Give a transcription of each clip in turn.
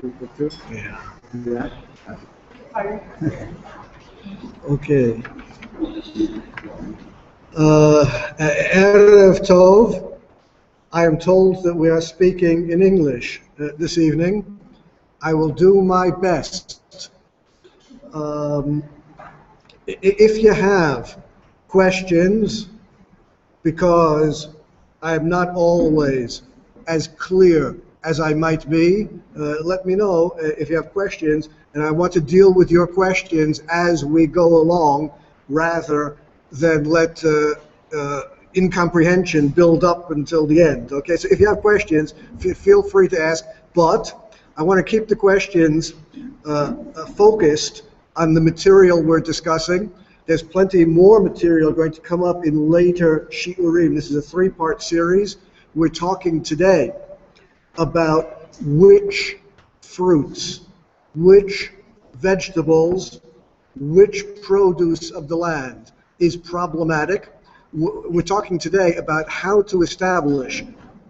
Yeah. Okay. Erev Tov. I am told that we are speaking in English this evening. I will do my best. Um, if you have questions, because I am not always as clear as I might be, let me know if you have questions, and I want to deal with your questions as we go along rather than let incomprehension build up until the end. Okay, so if you have questions, feel free to ask, but I want to keep the questions focused on the material we're discussing. There's plenty more material going to come up in later shiurim. This is a three-part series. We're talking today about which fruits, which vegetables, which produce of the land is problematic. We're talking today about how to establish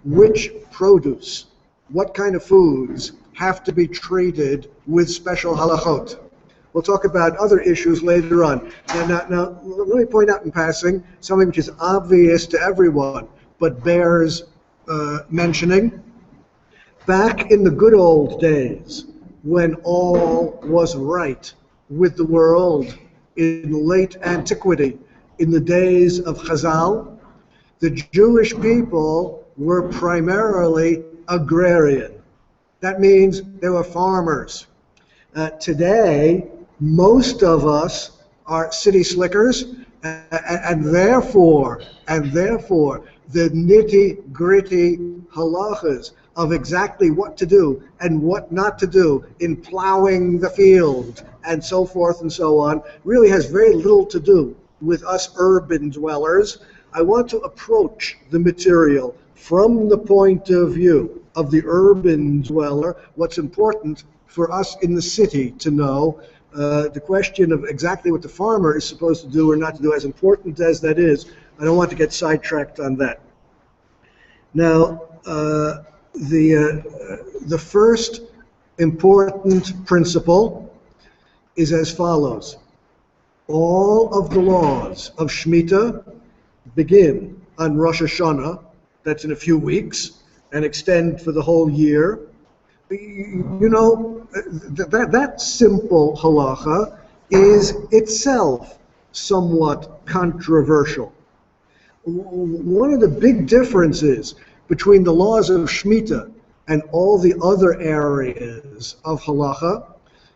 which produce, what kind of foods have to be treated with special halachot. We'll talk about other issues later on. Now, let me point out in passing something which is obvious to everyone, but bears mentioning. Back in the good old days, when all was right with the world, in late antiquity, in the days of Chazal, the Jewish people were primarily agrarian. That means they were farmers. Today, most of us are city slickers, and therefore, the nitty-gritty halachas of exactly what to do and what not to do in plowing the field and so forth and so on really has very little to do with us urban dwellers. I want to approach the material from the point of view of the urban dweller, what's important for us in the city to know. The question of exactly what the farmer is supposed to do or not to do, as important as that is, I don't want to get sidetracked on that. Now, the first important principle is as follows. All of the laws of Shmitta begin on Rosh Hashanah, that's in a few weeks, and extend for the whole year. You know, that simple halacha is itself somewhat controversial. One of the big differences between the laws of Shmita and all the other areas of halacha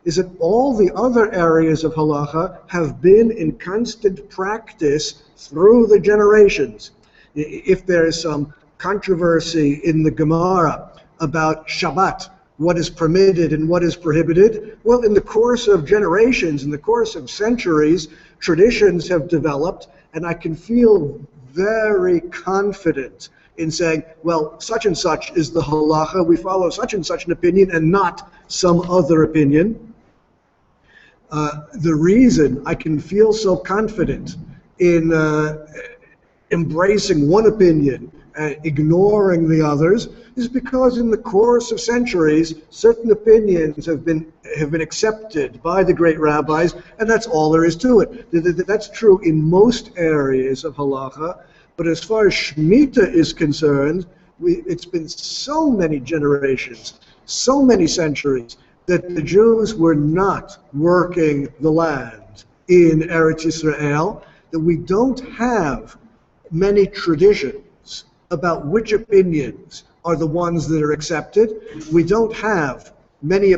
is that all the other areas of halacha have been in constant practice through the generations. If there's some controversy in the Gemara about Shabbat, what is permitted and what is prohibited, well, in the course of generations, in the course of centuries, traditions have developed, and I can feel very confident in saying, well, such and such is the halacha, we follow such and such an opinion and not some other opinion. The reason I can feel so confident in embracing one opinion and ignoring the others is because in the course of centuries, certain opinions have been accepted by the great rabbis, and that's all there is to it. That's true in most areas of halacha, but as far as Shmita is concerned, it's been so many generations, so many centuries, that the Jews were not working the land in Eretz Yisrael, that we don't have many traditions about which opinions are the ones that are accepted. We don't have many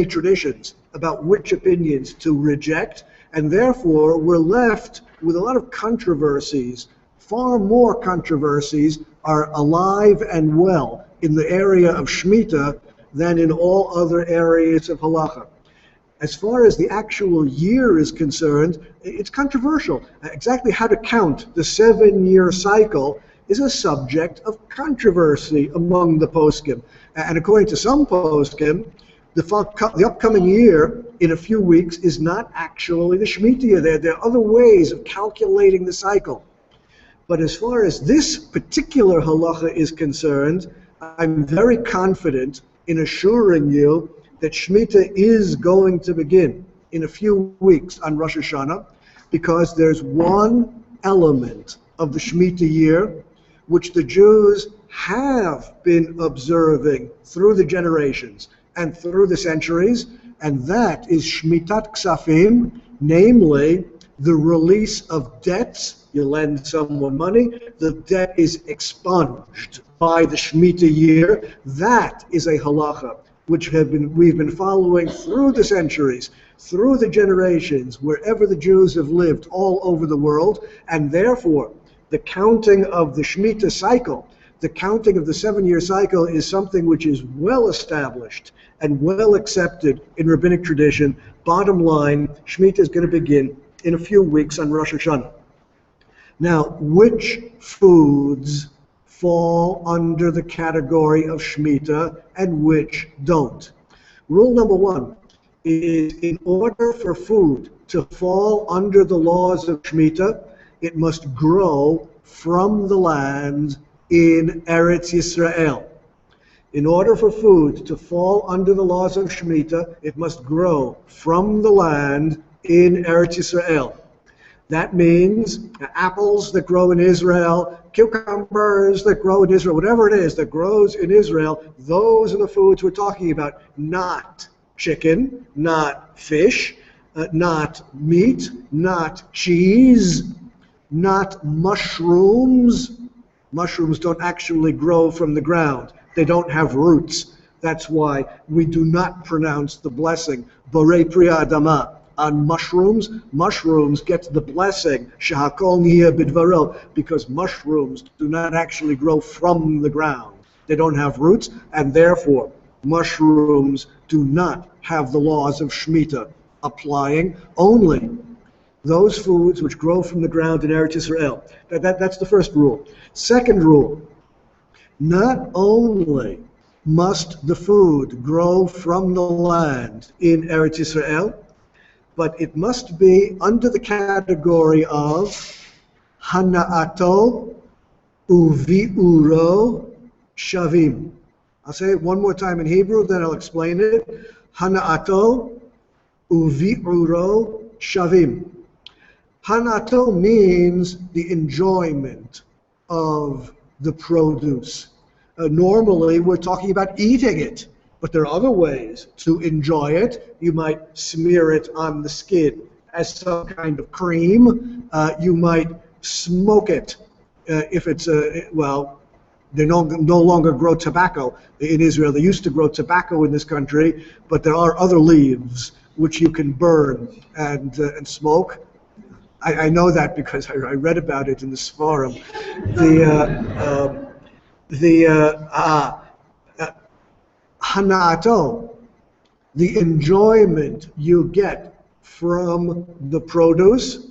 traditions about which opinions to reject, and therefore we're left with a lot of controversies. Far more controversies are alive and well in the area of Shmita than in all other areas of halacha. As far as the actual year is concerned, it's controversial. Exactly how to count the 7-year cycle is a subject of controversy among the poskim. And according to some poskim, the upcoming year in a few weeks is not actually the Shemitah year. There are other ways of calculating the cycle. But as far as this particular halacha is concerned, I'm very confident in assuring you that Shmita is going to begin in a few weeks on Rosh Hashanah, because there's one element of the Shmita year which the Jews have been observing through the generations and through the centuries, and that is Shmitat Ksafim, namely the release of debts. You lend someone money, the debt is expunged by the Shmita year. That is a halacha which we've been following through the centuries, through the generations, wherever the Jews have lived all over the world, and therefore the counting of the Shmita cycle, the counting of the 7-year cycle, is something which is well established and well accepted in rabbinic tradition. Bottom line, Shmita is going to begin in a few weeks on Rosh Hashanah. Now, which foods fall under the category of Shmita and which don't? Rule number 1 is, in order for food to fall under the laws of Shmita, it must grow from the land in Eretz Yisrael. In order for food to fall under the laws of Shmita, it must grow from the land in Eretz Yisrael. That means apples that grow in Israel, cucumbers that grow in Israel, whatever it is that grows in Israel, those are the foods we're talking about. Not chicken, not fish, not meat, not cheese, not mushrooms. Mushrooms don't actually grow from the ground. They don't have roots. That's why we do not pronounce the blessing, Borei Pri Adama, on mushrooms. Mushrooms get the blessing, Shehakol Niyeh Bidvaro, because mushrooms do not actually grow from the ground. They don't have roots, and therefore mushrooms do not have the laws of Shmita applying. Only those foods which grow from the ground in Eretz Yisrael. That's the first rule. Second rule, not only must the food grow from the land in Eretz Yisrael, but it must be under the category of hana'ato uvi'uro shavim. I'll say it one more time in Hebrew, then I'll explain it. Hana'ato uvi'uro shavim. Hana'ato means the enjoyment of the produce. Normally, we're talking about eating it, but there are other ways to enjoy it. You might smear it on the skin as some kind of cream. You might smoke it if it's they no longer grow tobacco in Israel. They used to grow tobacco in this country, but there are other leaves which you can burn and smoke. I know that because I read about it in the Sfarim. Hana'ato, the enjoyment you get from the produce,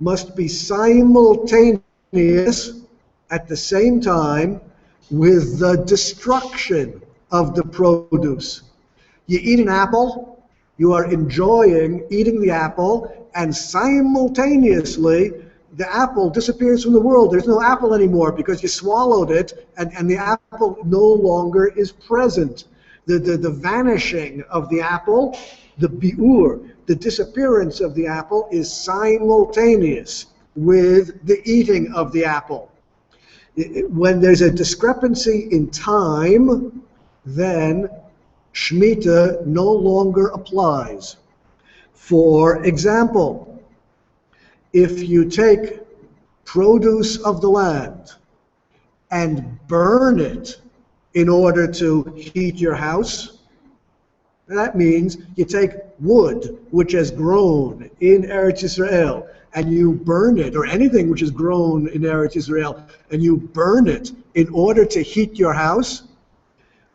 must be simultaneous at the same time with the destruction of the produce. You eat an apple, you are enjoying eating the apple, and simultaneously the apple disappears from the world. There's no apple anymore because you swallowed it, and the apple no longer is present. The vanishing of the apple, the bi'ur, the disappearance of the apple, is simultaneous with the eating of the apple. When there's a discrepancy in time, then Shmita no longer applies. For example, if you take produce of the land and burn it in order to heat your house, that means you take wood which has grown in Eretz Yisrael and you burn it, or anything which is grown in Eretz Yisrael, and you burn it in order to heat your house.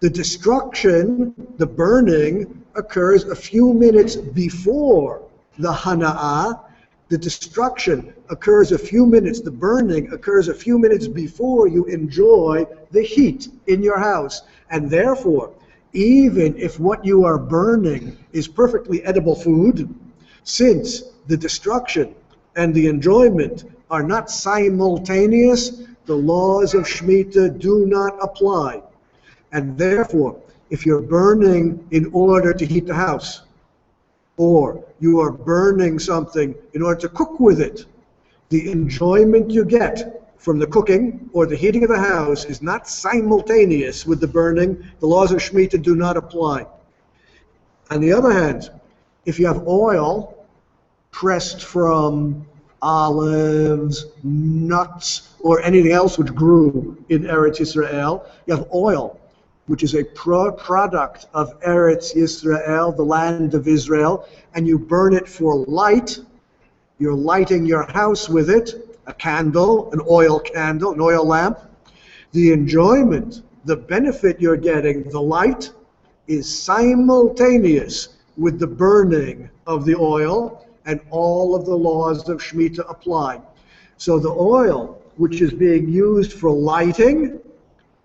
The destruction, the burning, occurs a few minutes before the hana'ah. The destruction occurs a few minutes, the burning occurs a few minutes before you enjoy the heat in your house. And therefore, even if what you are burning is perfectly edible food, since the destruction and the enjoyment are not simultaneous, the laws of Shmita do not apply. And therefore, if you're burning in order to heat the house, or you are burning something in order to cook with it, the enjoyment you get from the cooking or the heating of the house is not simultaneous with the burning. The laws of Shmita do not apply. On the other hand, if you have oil pressed from olives, nuts, or anything else which grew in Eretz Yisrael, you have oil, which is a product of Eretz Yisrael, the land of Israel, and you burn it for light. You're lighting your house with it, a candle, an oil lamp. The enjoyment, the benefit you're getting, the light, is simultaneous with the burning of the oil, and all of the laws of Shmita apply. So the oil, which is being used for lighting,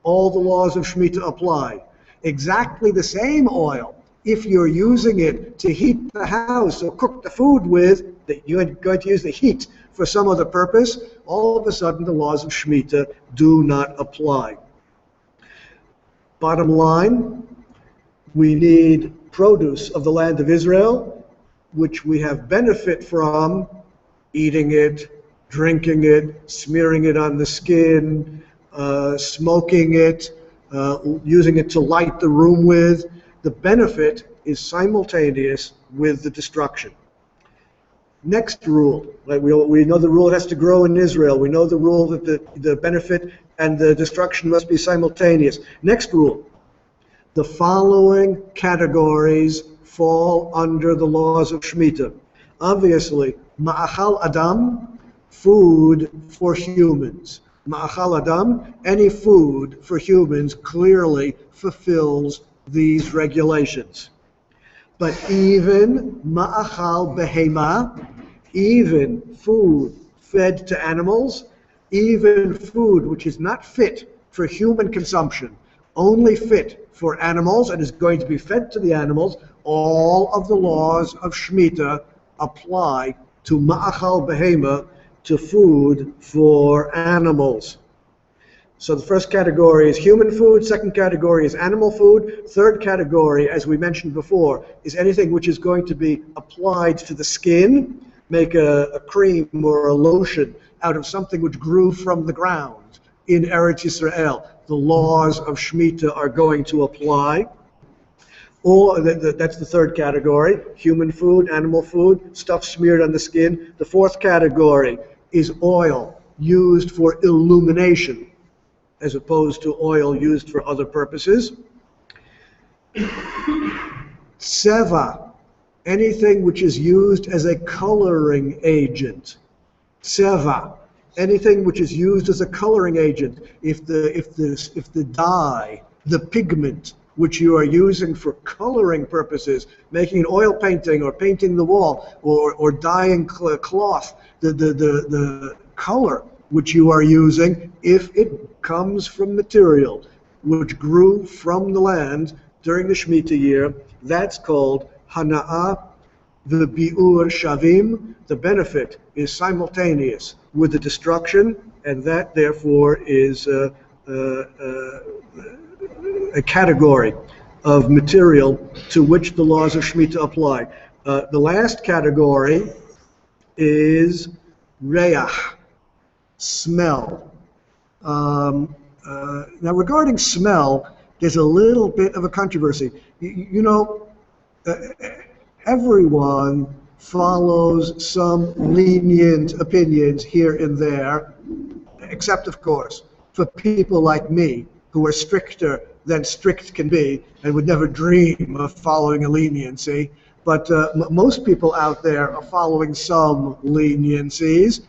all the laws of Shmita apply. Exactly the same oil, if you're using it to heat the house or cook the food with, that you're going to use the heat for some other purpose, all of a sudden the laws of Shmita do not apply. Bottom line, we need produce of the land of Israel, which we have benefit from eating it, drinking it, smearing it on the skin, smoking it, using it to light the room with. The benefit is simultaneous with the destruction. Next rule, right? We know the rule has to grow in Israel. We know the rule that the benefit and the destruction must be simultaneous. Next rule, the following categories fall under the laws of Shmita. Obviously, ma'achal adam, food for humans. Ma'achal adam, any food for humans, clearly fulfills these regulations. But even ma'achal behema, even food fed to animals, even food which is not fit for human consumption, only fit for animals and is going to be fed to the animals, all of the laws of Shmita apply to ma'achal behema, to food for animals. So the first category is human food, second category is animal food, third category, as we mentioned before, is anything which is going to be applied to the skin, make a cream or a lotion out of something which grew from the ground in Eretz Yisrael. The laws of Shmita are going to apply. Or that's the third category, human food, animal food, stuff smeared on the skin. The fourth category is oil used for illumination, as opposed to oil used for other purposes. Tseva, anything which is used as a coloring agent. Tseva, anything which is used as a coloring agent. If the dye, the pigment, which you are using for coloring purposes, making an oil painting or painting the wall or dyeing cloth, the color which you are using, if it comes from material which grew from the land during the Shmita year, that's called hana'ah v'bi'ur shavim. The benefit is simultaneous with the destruction, and that therefore is a category of material to which the laws of Shmita apply. The last category is reach, smell. Now regarding smell, there's a little bit of a controversy. You know, everyone follows some lenient opinions here and there, except of course for people like me who are stricter than strict can be and would never dream of following a leniency. But most people out there are following some leniencies.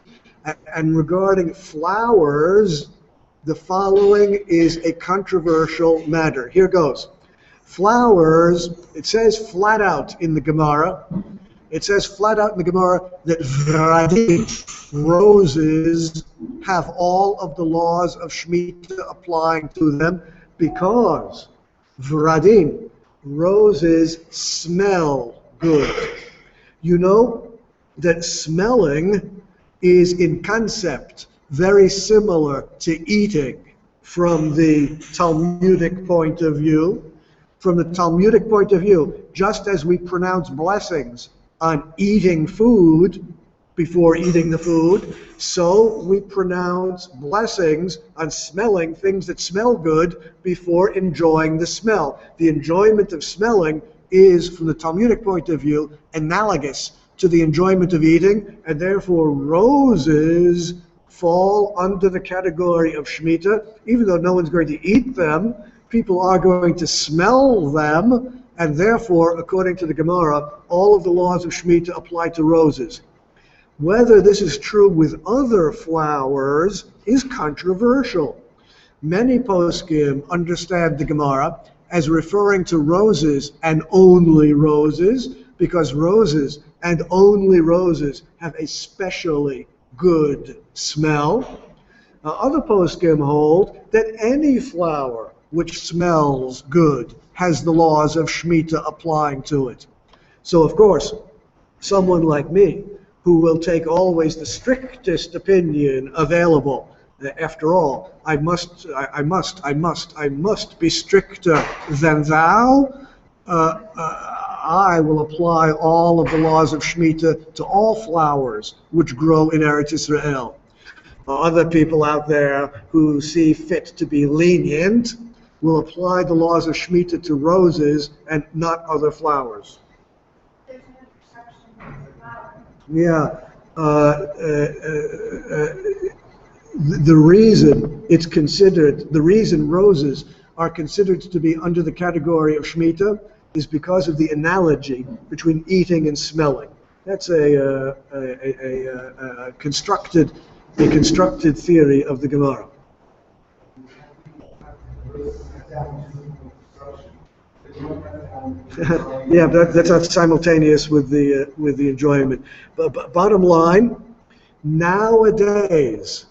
And regarding flowers, the following is a controversial matter. Here goes. Flowers, it says flat out in the Gemara, it says flat out in the Gemara that roses have all of the laws of Shmita applying to them, because vradim, roses, smell good. You know that smelling is in concept very similar to eating from the Talmudic point of view. From the Talmudic point of view, just as we pronounce blessings on eating food before eating the food, so we pronounce blessings on smelling things that smell good before enjoying the smell. The enjoyment of smelling is, from the Talmudic point of view, analogous to the enjoyment of eating, and therefore roses fall under the category of shmita. Even though no one's going to eat them, people are going to smell them, and therefore, according to the Gemara, all of the laws of shmita apply to roses. Whether this is true with other flowers is controversial. Many poskim understand the Gemara as referring to roses and only roses, because roses and only roses have a specially good smell. Other poskim hold that any flower which smells good has the laws of shmita applying to it. So, of course, someone like me, who will take always the strictest opinion available. After all, I must be stricter than thou. I will apply all of the laws of shmita to all flowers which grow in Eretz Yisrael. Other people out there who see fit to be lenient will apply the laws of shmita to roses and not other flowers. Yeah, the reason roses are considered to be under the category of shmita is because of the analogy between eating and smelling. That's a constructed theory of the Gemara. Yeah, but that's not simultaneous with the enjoyment. But bottom line, nowadays,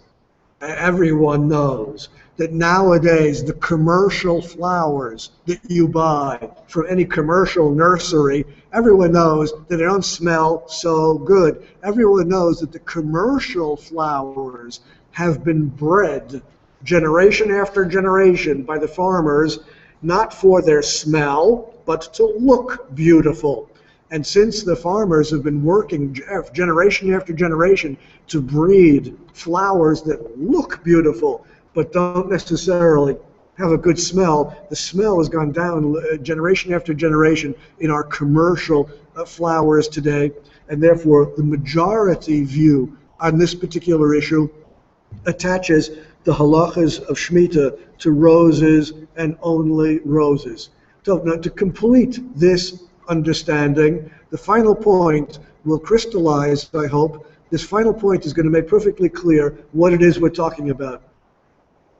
everyone knows that nowadays the commercial flowers that you buy from any commercial nursery, everyone knows that they don't smell so good. Everyone knows that the commercial flowers have been bred generation after generation by the farmers, not for their smell, but to look beautiful. And since the farmers have been working generation after generation to breed flowers that look beautiful, but don't necessarily have a good smell, the smell has gone down generation after generation in our commercial flowers today. And therefore, the majority view on this particular issue attaches the halachas of shmita to roses and only roses. So now, to complete this understanding, the final point will crystallize, I hope. This final point is going to make perfectly clear what it is we're talking about.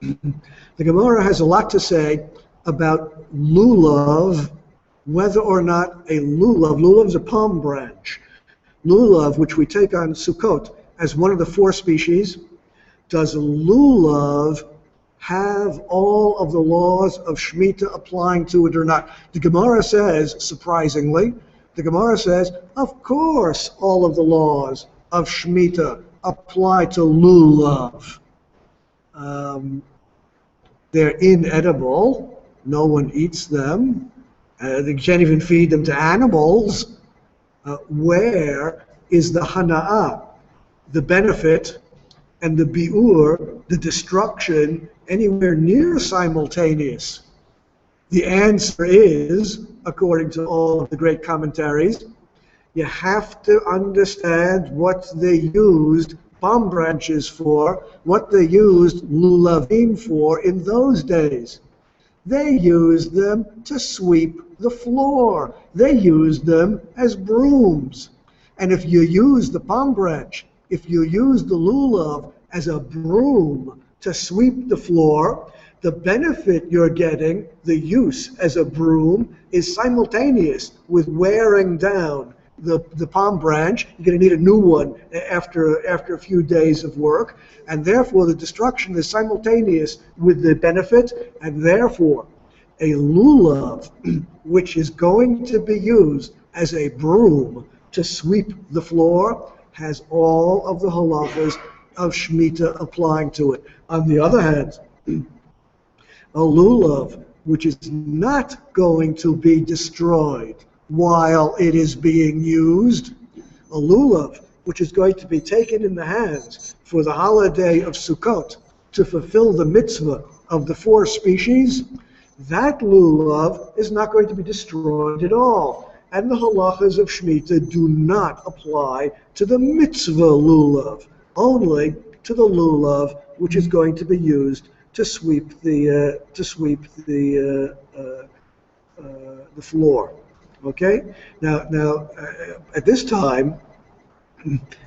The Gemara has a lot to say about lulav, whether or not a lulav is a palm branch. Lulav, which we take on Sukkot as one of the 4 species, does a lulav have all of the laws of shmita applying to it or not? The Gemara says, surprisingly, the Gemara says, of course all of the laws of shmita apply to lulav. They're inedible. No one eats them. They can't even feed them to animals. Where is the hana'ah, the benefit, and the bi'ur, the destruction, anywhere near simultaneous? The answer is, according to all of the great commentaries, you have to understand what they used palm branches for, what they used lulavim for in those days. They used them to sweep the floor. They used them as brooms. And if you use the palm branch, if you use the lulav as a broom to sweep the floor, the benefit you're getting, the use as a broom, is simultaneous with wearing down the palm branch. You're going to need a new one after a few days of work, and therefore the destruction is simultaneous with the benefit, and therefore a lulav, which is going to be used as a broom to sweep the floor, has all of the halachas of shmita applying to it. On the other hand, a lulav which is not going to be destroyed while it is being used, a lulav, which is going to be taken in the hands for the holiday of Sukkot to fulfill the mitzvah of the 4 species, that lulav is not going to be destroyed at all. And the halachas of Shmita do not apply to the mitzvah lulav, only to the lulav which is going to be used to sweep the floor. Okay. Now, at this time,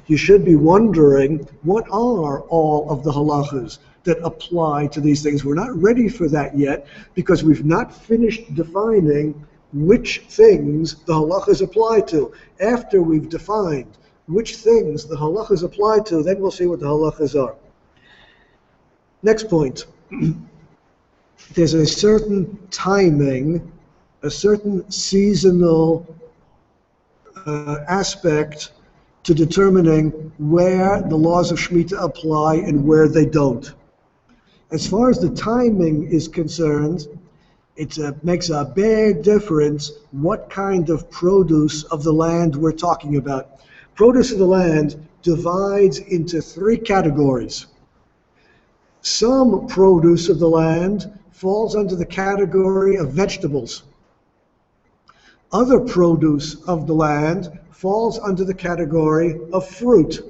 you should be wondering, what are all of the halachas that apply to these things? We're not ready for that yet because we've not finished defining which things the halachas apply to. After we've defined which things the halachas apply to, then we'll see what the halachas are. Next point. There's a certain timing, a certain seasonal aspect to determining where the laws of Shmita apply and where they don't. As far as the timing is concerned, it makes a big difference what kind of produce of the land we're talking about. Produce of the land divides into 3 categories. Some produce of the land falls under the category of vegetables. Other produce of the land falls under the category of fruit.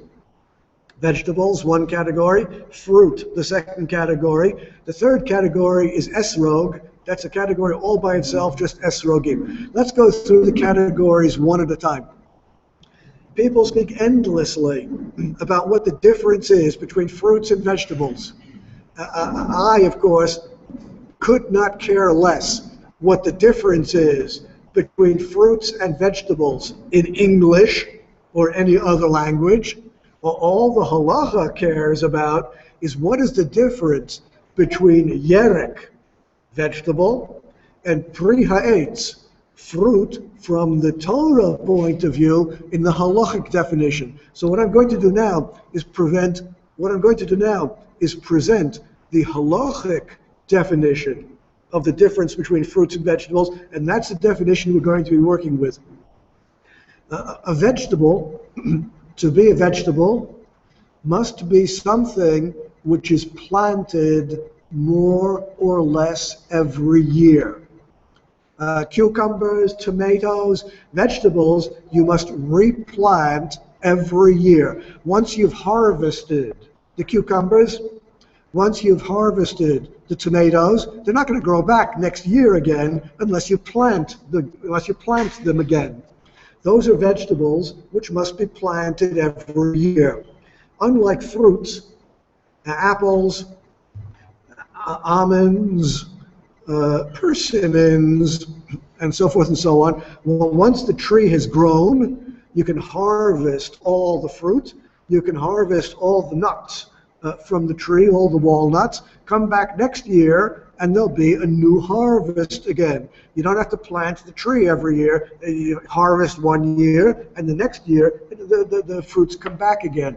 Vegetables, 1 category. Fruit, the 2nd category. The 3rd category is etrog. That's a category all by itself, just etrogim. Let's go through the categories one at a time. People speak endlessly about what the difference is between fruits and vegetables. I, of course, could not care less what the difference is between fruits and vegetables in English or any other language. All the halacha cares about is what is the difference between yerek, vegetable, and pri ha'etz, fruit, from the Torah point of view in the halachic definition. So what I'm going to do now is present the halachic definition of the difference between fruits and vegetables, and that's the definition we're going to be working with. A vegetable, to be a vegetable, must be something which is planted more or less every year. Cucumbers, tomatoes, vegetables, you must replant every year. Once you've harvested the cucumbers, once you've harvested the tomatoes, they're not going to grow back next year again unless you plant them again. Those are vegetables which must be planted every year. Unlike fruits, apples, almonds, persimmons, and so forth and so on. Well, once the tree has grown, you can harvest all the fruit, you can harvest all the nuts from the tree, all the walnuts, come back next year, and there'll be a new harvest again. You don't have to plant the tree every year. You harvest 1 year, and the next year, the fruits come back again.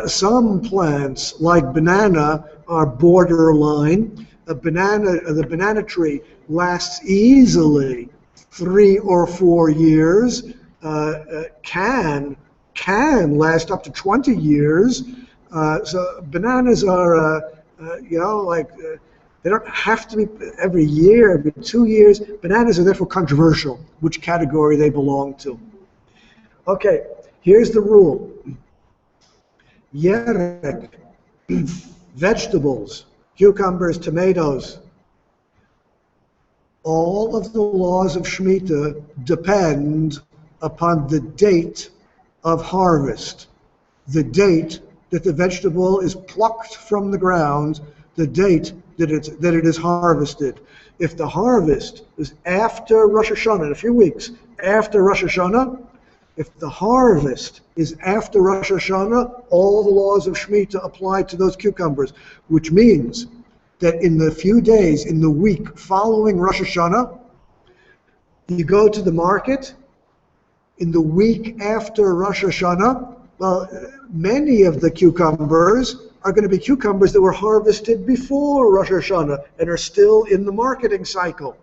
Some plants, like banana, are borderline. The banana tree lasts easily 3 or 4 years, can last up to 20 years. So bananas are, they don't have to be every year, every 2 years. Bananas are therefore controversial, which category they belong to. Okay, here's the rule. Yerek, vegetables, cucumbers, tomatoes, all of the laws of Shmita depend upon the date of harvest, the date that the vegetable is plucked from the ground, the date that it is harvested. If the harvest is after Rosh Hashanah, in a few weeks after Rosh Hashanah, if the harvest is after Rosh Hashanah, all the laws of Shmita apply to those cucumbers, which means that in the few days, in the week following Rosh Hashanah, you go to the market. In the week after Rosh Hashanah, well, many of the cucumbers are going to be cucumbers that were harvested before Rosh Hashanah and are still in the marketing cycle.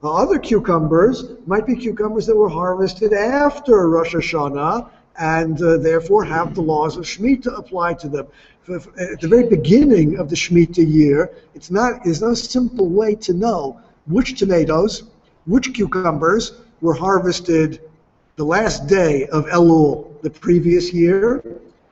Other cucumbers might be cucumbers that were harvested after Rosh Hashanah and therefore have the laws of Shmita applied to them. At the very beginning of the Shmita year, there's no simple way to know which tomatoes, which cucumbers were harvested the last day of Elul the previous year,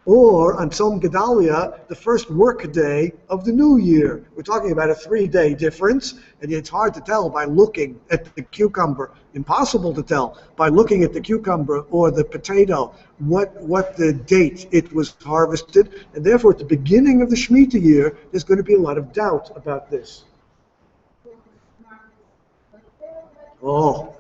or on Tzom Gedalia, the first work day of the new year. We're talking about a 3-day difference, and it's hard to tell by looking at the cucumber, impossible to tell by looking at the cucumber or the potato what the date it was harvested, and therefore at the beginning of the Shmita year, there's going to be a lot of doubt about this. Oh,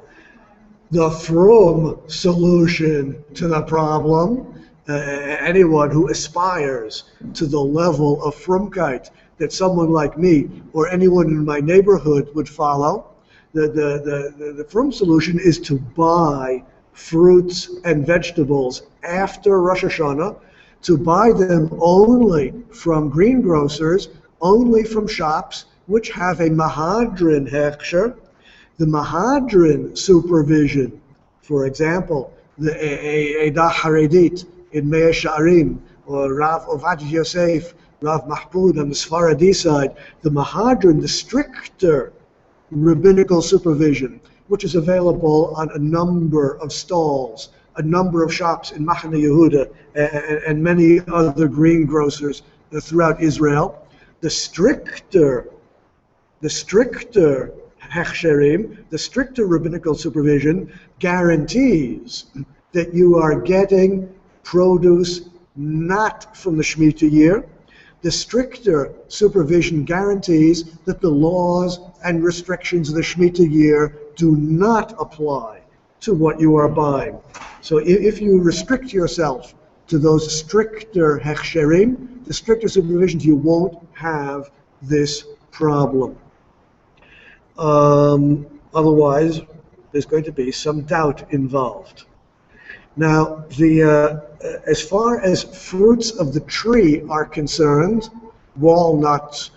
the frum solution to the problem. Anyone who aspires to the level of frumkeit that someone like me or anyone in my neighborhood would follow, the frum solution is to buy fruits and vegetables after Rosh Hashanah, to buy them only from greengrocers, only from shops which have a mahadrin hechsher. The mahadrin supervision, for example, the Eidah Haredit in Mea Sha'arim, or Rav Ovadia Yosef, Rav Mahmoud on the Sfaradi side, the mahadrin, the stricter rabbinical supervision, which is available on a number of stalls, a number of shops in Machane Yehuda and many other greengrocers throughout Israel. The stricter hechsherim, the stricter rabbinical supervision, guarantees that you are getting produce not from the Shmita year. The stricter supervision guarantees that the laws and restrictions of the Shmita year do not apply to what you are buying. So if you restrict yourself to those stricter hechsherim, the stricter supervisions, you won't have this problem. Otherwise, there's going to be some doubt involved. Now, as far as fruits of the tree are concerned, walnuts,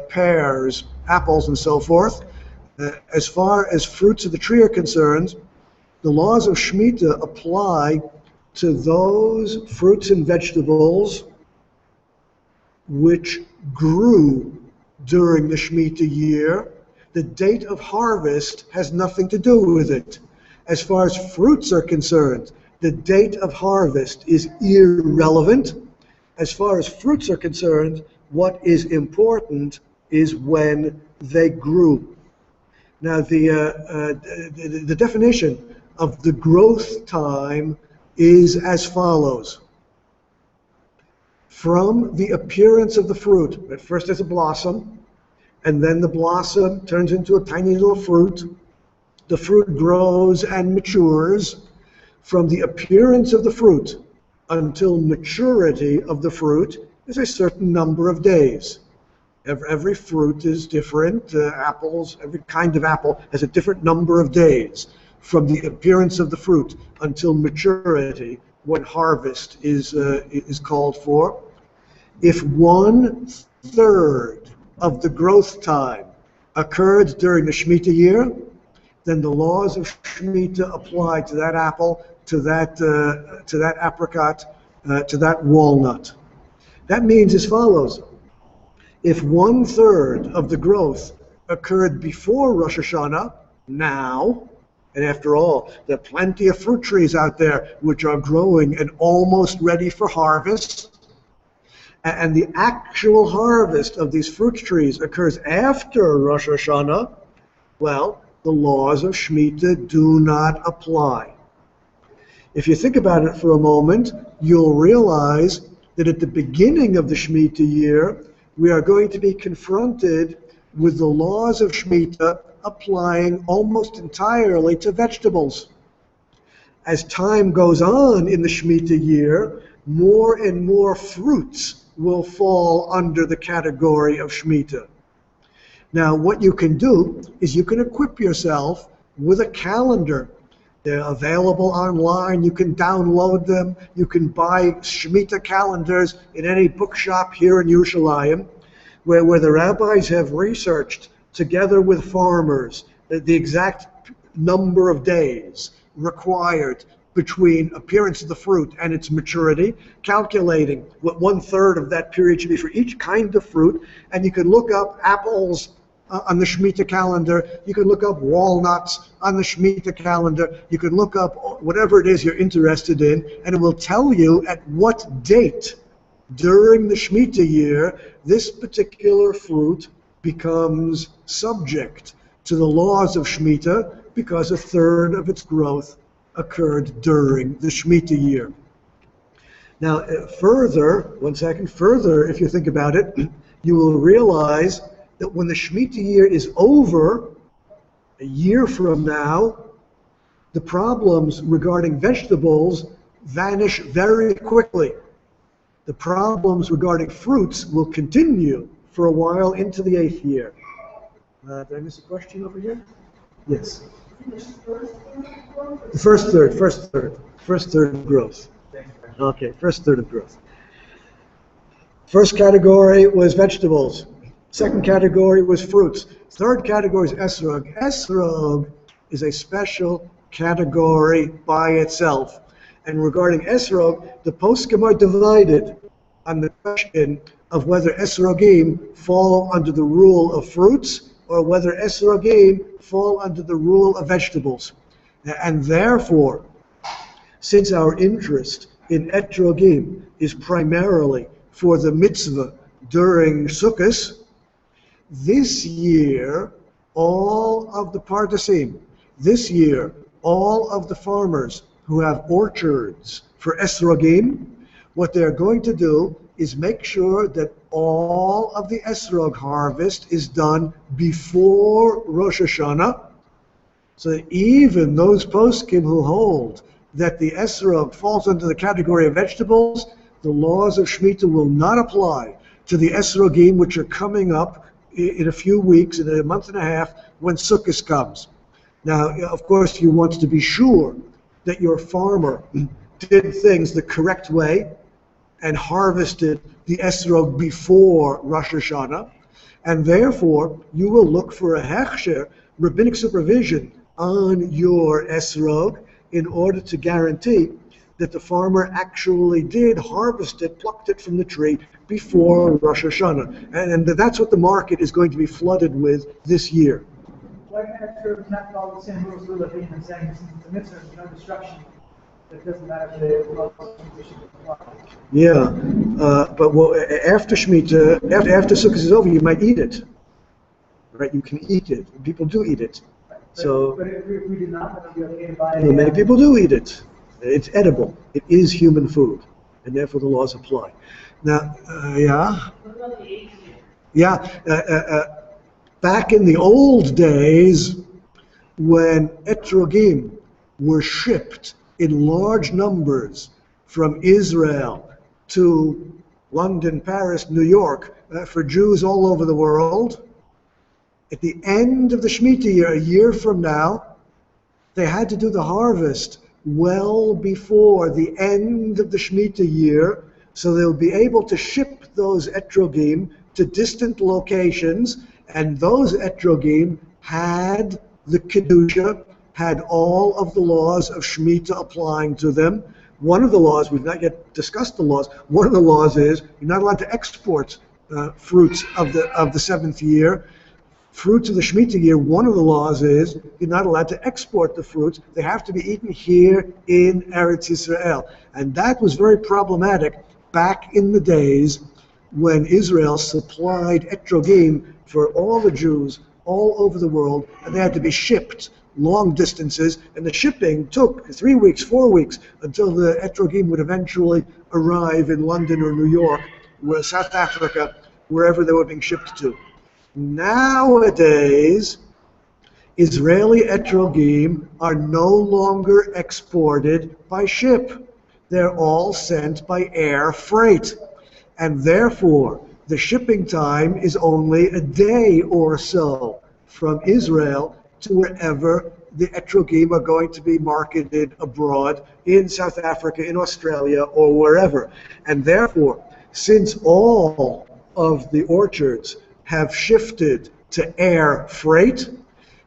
pears, apples, and so forth, as far as fruits of the tree are concerned, the laws of Shmita apply to those fruits and vegetables which grew during the Shmita year. The date of harvest has nothing to do with it. As far as fruits are concerned, the date of harvest is irrelevant. As far as fruits are concerned, what is important is when they grew. Now, the definition of the growth time is as follows. From the appearance of the fruit, at first there's a blossom, and then the blossom turns into a tiny little fruit. The fruit grows and matures. From the appearance of the fruit until maturity of the fruit is a certain number of days. Every fruit is different. Apples, every kind of apple has a different number of days from the appearance of the fruit until maturity, when harvest is called for. If 1/3 of the growth time occurred during the Shmita year, then the laws of Shmita apply to that apple, to that apricot, to that walnut. That means as follows. If 1/3 of the growth occurred before Rosh Hashanah, now, and after all, there are plenty of fruit trees out there which are growing and almost ready for harvest, and the actual harvest of these fruit trees occurs after Rosh Hashanah, well, the laws of Shmita do not apply. If you think about it for a moment, you'll realize that at the beginning of the Shmita year, we are going to be confronted with the laws of Shmita applying almost entirely to vegetables. As time goes on in the Shmita year, more and more fruits will fall under the category of Shmita. Now, what you can do is you can equip yourself with a calendar They're available online. You can download them. You can buy Shmita calendars in any bookshop here in Yerushalayim, where the rabbis have researched together with farmers the exact number of days required between appearance of the fruit and its maturity, calculating what 1/3 of that period should be for each kind of fruit. And you can look up apples on the Shmita calendar. You can look up walnuts on the Shmita calendar. You can look up whatever it is you're interested in, and it will tell you at what date during the Shmita year this particular fruit becomes subject to the laws of Shmita because 1/3 of its growth occurred during the Shmita year. Now, further, if you think about it, you will realize that when the Shmita year is over, a year from now, the problems regarding vegetables vanish very quickly. The problems regarding fruits will continue for a while into the 8th year. Did I miss a question over here? Yes. The first third of growth. Okay, first third of growth. First category was vegetables. Second category was fruits. Third category is etrog. Etrog is a special category by itself. And regarding etrog, the poskim are divided on the question of whether etrogim fall under the rule of fruits or whether etrogim fall under the rule of vegetables. And therefore, since our interest in etrogim is primarily for the mitzvah during Sukkot, this year, all of the pardesim, all of the farmers who have orchards for etrogim, what they're going to do is make sure that all of the etrog harvest is done before Rosh Hashanah. So that even those poskim who hold that the etrog falls under the category of vegetables, the laws of Shmita will not apply to the etrogim which are coming up in a few weeks, in a month and a half, when Sukkot comes. Now, of course, you want to be sure that your farmer did things the correct way and harvested the etrog before Rosh Hashanah, and therefore you will look for a hechsher, rabbinic supervision, on your etrog in order to guarantee that the farmer actually did harvest it, plucked it from the tree before Rosh Hashanah. And that's what the market is going to be flooded with this year. Why can't Etrog not follow the same rules Lulav and saying since the mitzvah is no destruction, it doesn't matter if the laws should apply? Yeah, but after Shmita, after Sukkot is over, you might eat it. Right? You can eat it. People do eat it. But if we did not, then it would be okay to buy it. Many people do eat it. It's edible. It is human food, and therefore the laws apply. Now, back in the old days, when etrogim were shipped in large numbers from Israel to London, Paris, New York, for Jews all over the world, at the end of the Shmita year, a year from now, they had to do the harvest well before the end of the Shmita year, so they'll be able to ship those etrogim to distant locations, and those etrogim had the kedusha, had all of the laws of Shmita applying to them. One of the laws, we've not yet discussed the laws, one of the laws is you're not allowed to export fruits of the seventh year. Fruits of the Shmita year, one of the laws is you're not allowed to export the fruits. They have to be eaten here in Eretz Yisrael. And that was very problematic back in the days when Israel supplied etrogim for all the Jews all over the world, and they had to be shipped long distances, and the shipping took 3 weeks, 4 weeks, until the etrogim would eventually arrive in London or New York, or South Africa, wherever they were being shipped to. Nowadays, Israeli etrogim are no longer exported by ship. They're all sent by air freight. And therefore, the shipping time is only a day or so from Israel to wherever the etrogim are going to be marketed abroad, in South Africa, in Australia, or wherever. And therefore, since all of the orchards have shifted to air freight,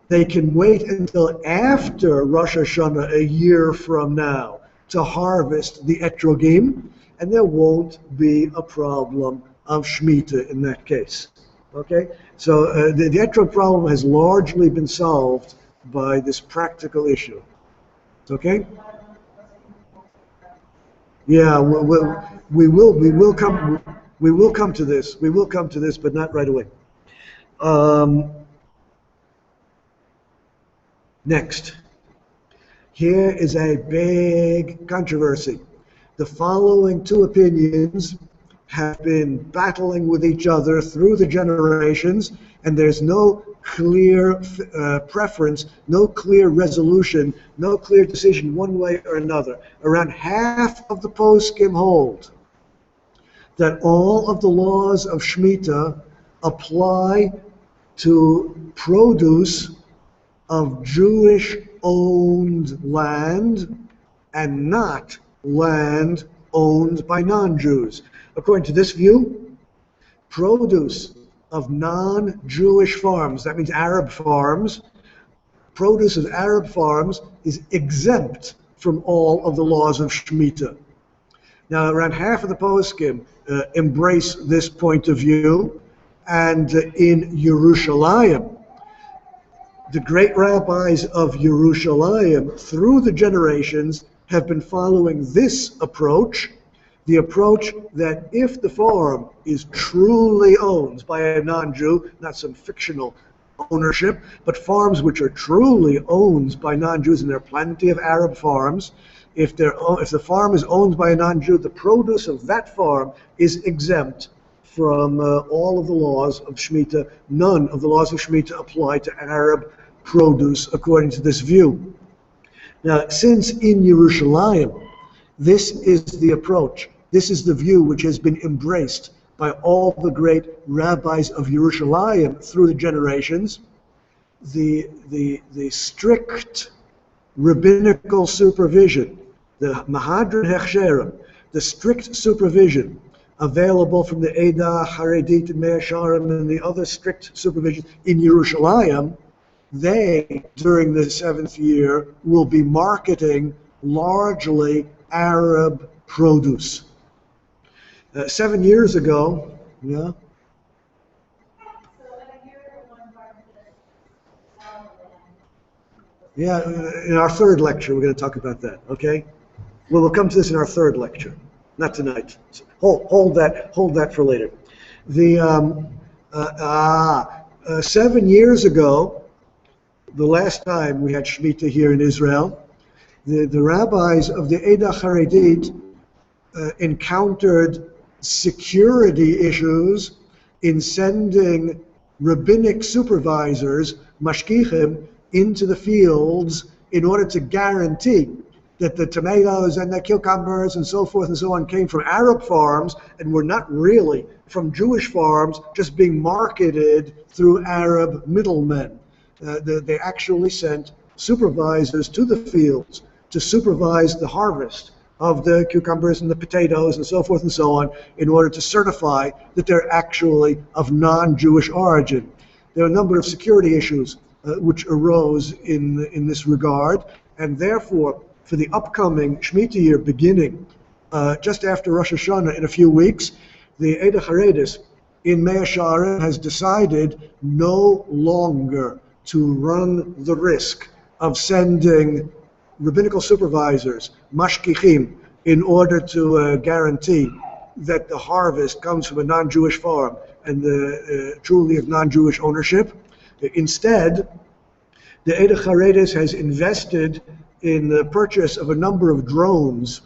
they can wait until after Rosh Hashanah, a year from now, to harvest the etrogim, and there won't be a problem of shmita in that case. Okay? So the etrog problem has largely been solved by this practical issue. Okay? Yeah, we will come to this. We will come to this, but not right away. Next, here is a big controversy. The following two opinions have been battling with each other through the generations, and there's no clear preference, no clear resolution, no clear decision one way or another. Around half of the poskim hold that all of the laws of Shmita apply to produce of Jewish-owned land and not land owned by non-Jews. According to this view, produce of non-Jewish farms, that means Arab farms, produce of Arab farms is exempt from all of the laws of Shmita. Now, around half of the poskim embrace this point of view, and in Yerushalayim, the great rabbis of Yerushalayim, through the generations, have been following this approach, the approach that if the farm is truly owned by a non-Jew, not some fictional ownership, but farms which are truly owned by non-Jews, and there are plenty of Arab farms, if the farm is owned by a non-Jew, the produce of that farm is exempt from all of the laws of Shmita. None of the laws of Shmita apply to Arab produce according to this view. Now, since in Yerushalayim, this is the approach, this is the view which has been embraced by all the great rabbis of Yerushalayim through the generations, the strict rabbinical supervision, the Mahadran Hechsherim, the strict supervision available from the Eidah Haredit and Mea Shearim and the other strict supervision in Yerushalayim, they, during the seventh year, will be marketing largely Arab produce. 7 years ago, yeah. Yeah, in our third lecture, we're going to talk about that, okay? We'll come to this in our third lecture, not tonight. So hold that for later. 7 years ago, the last time we had Shmita here in Israel, the rabbis of the Eidah Haredit encountered security issues in sending rabbinic supervisors, mashkichim, into the fields in order to guarantee that the tomatoes and the cucumbers and so forth and so on came from Arab farms and were not really from Jewish farms just being marketed through Arab middlemen. They actually sent supervisors to the fields to supervise the harvest of the cucumbers and the potatoes and so forth and so on in order to certify that they're actually of non-Jewish origin. There are a number of security issues which arose in this regard, and therefore, for the upcoming Shmita year beginning just after Rosh Hashanah in a few weeks, the Eidah Haredis in Mea Shearim has decided no longer to run the risk of sending rabbinical supervisors, mashkichim, in order to guarantee that the harvest comes from a non-Jewish farm and truly of non-Jewish ownership. Instead, the Eidah Haredis has invested in the purchase of a number of drones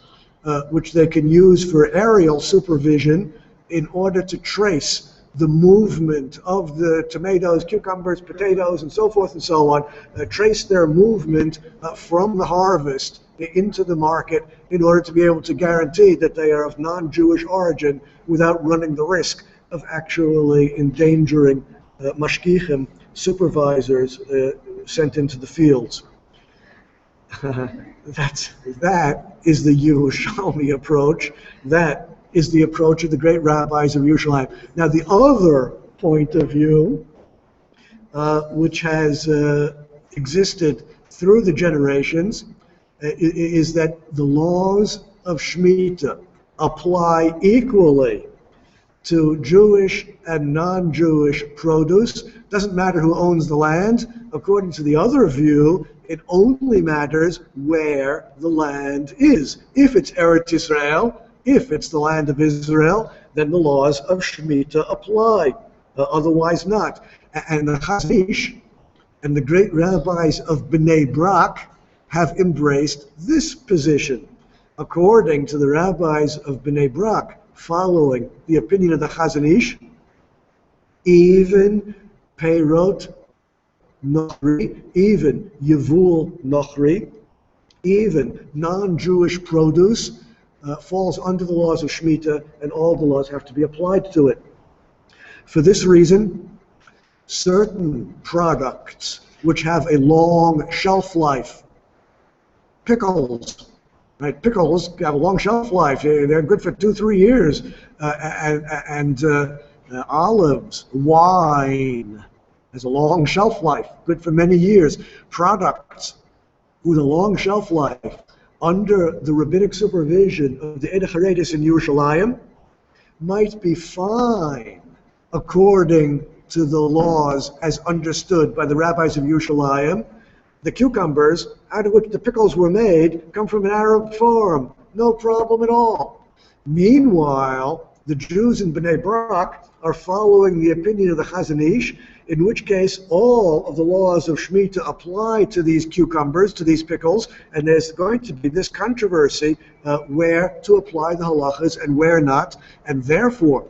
which they can use for aerial supervision in order to trace the movement of the tomatoes, cucumbers, potatoes, and so forth and so on, trace their movement from the harvest into the market in order to be able to guarantee that they are of non-Jewish origin without running the risk of actually endangering mashkichim supervisors sent into the fields. That is the Yerushalmi approach. That is the approach of the great rabbis of Yerushalayim. Now, the other point of view, which has existed through the generations, is that the laws of Shmita apply equally to Jewish and non-Jewish produce. Doesn't matter who owns the land. According to the other view, it only matters where the land is. If it's Eretz Yisrael, if it's the land of Israel, then the laws of Shmita apply. Otherwise not. And the Chazon Ish and the great rabbis of Bnei Brak have embraced this position. According to the rabbis of Bnei Brak, following the opinion of the Chazon Ish, even Peirot Nochri, even Yevul Nochri, even non-Jewish produce falls under the laws of Shmita, and all the laws have to be applied to it. For this reason, certain products which have a long shelf life, pickles, right? Pickles have a long shelf life. They're good for 2-3 years. And olives, wine has a long shelf life, good for many years. Products with a long shelf life under the rabbinic supervision of the etrog in Yerushalayim might be fine according to the laws as understood by the rabbis of Yerushalayim. The cucumbers out of which the pickles were made come from an Arab farm. No problem at all. Meanwhile, the Jews in Bnei Brak are following the opinion of the Chazon Ish, in which case all of the laws of Shmita apply to these cucumbers, to these pickles, and there's going to be this controversy where to apply the halachas and where not, and therefore,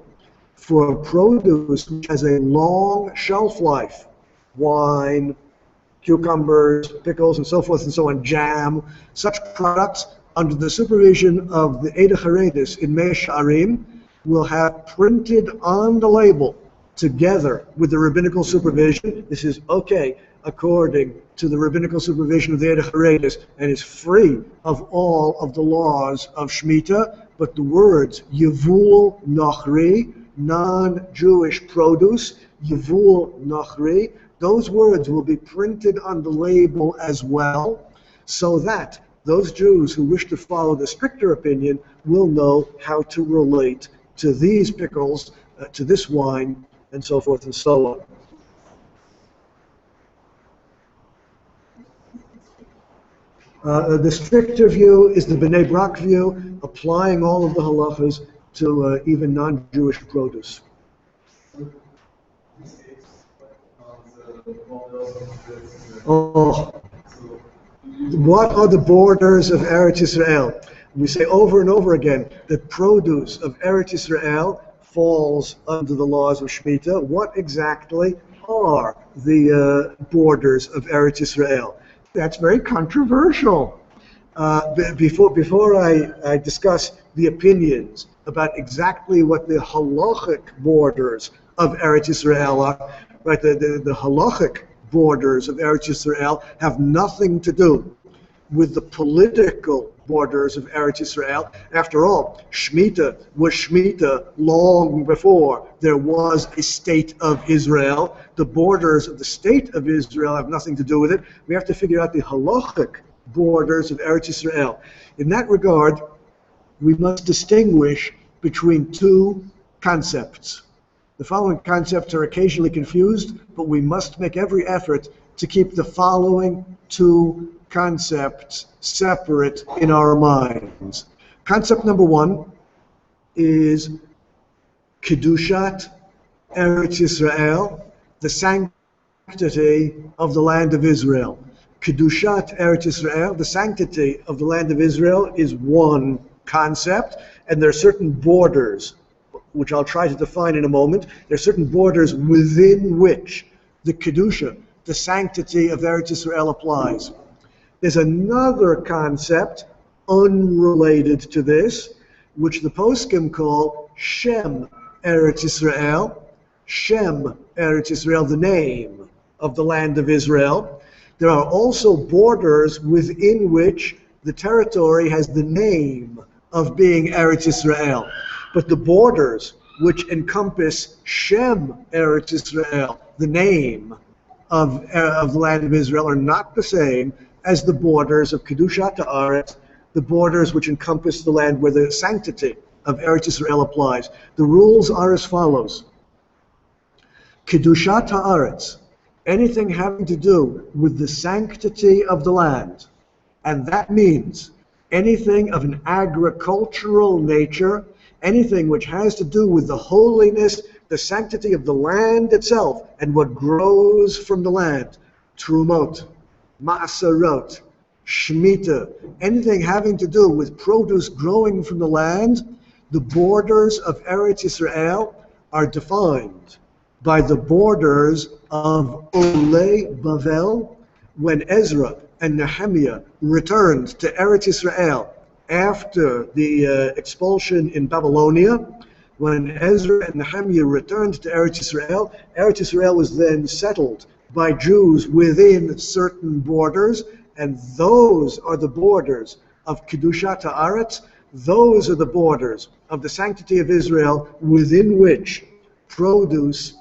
for produce which has a long shelf life, wine, cucumbers, pickles, and so forth and so on, jam, such products under the supervision of the etrog in Mei Sha'arim will have printed on the label together with the rabbinical supervision. This is okay according to the rabbinical supervision of the etrog and is free of all of the laws of Shmita, but the words Yevul Nochri, non-Jewish produce, Yevul Nochri, those words will be printed on the label as well, so that those Jews who wish to follow the stricter opinion will know how to relate to these pickles, to this wine, and so forth and so on. The stricter view is the Bnei Brak view, applying all of the halachas to even non-Jewish produce. Oh, what are the borders of Eretz Yisrael? We say over and over again that produce of Eretz Yisrael falls under the laws of Shmita. What exactly are the borders of Eretz Yisrael? That's very controversial. Before I discuss the opinions about exactly what the halachic borders of Eretz Yisrael are, right? The halachic borders of Eretz Yisrael have nothing to do with the political borders of Eretz Yisrael. After all, Shmita was Shmita long before there was a state of Israel. The borders of the state of Israel have nothing to do with it. We have to figure out the halachic borders of Eretz Yisrael. In that regard, we must distinguish between two concepts. The following concepts are occasionally confused, but we must make every effort to keep the following two concepts separate in our minds. Concept number one is Kedushat Eretz Yisrael, the sanctity of the land of Israel. Kedushat Eretz Yisrael, the sanctity of the land of Israel, is one concept, and there are certain borders, which I'll try to define in a moment. There are certain borders within which the Kedusha, the sanctity of Eretz Yisrael, applies. There's another concept unrelated to this, which the poskim call Shem Eretz Yisrael. Shem Eretz Yisrael, the name of the land of Israel. There are also borders within which the territory has the name of being Eretz Israel. But the borders which encompass Shem Eretz Israel, the name of the land of Israel, are not the same as the borders of Kedushat Haaretz, the borders which encompass the land where the sanctity of Eretz Israel applies. The rules are as follows. Kedushat Haaretz, anything having to do with the sanctity of the land, and that means anything of an agricultural nature, anything which has to do with the holiness, the sanctity of the land itself, and what grows from the land, trumot, ma'asarot, shmita, anything having to do with produce growing from the land, the borders of Eretz Israel are defined by the borders of Olei Bavel. When Ezra and Nehemiah returned to Eretz Israel after the expulsion in Babylonia, when Ezra and Nehemiah returned to Eretz Israel was then settled by Jews within certain borders, and those are the borders of Kedushat Haaretz. Those are the borders of the sanctity of Israel within which produce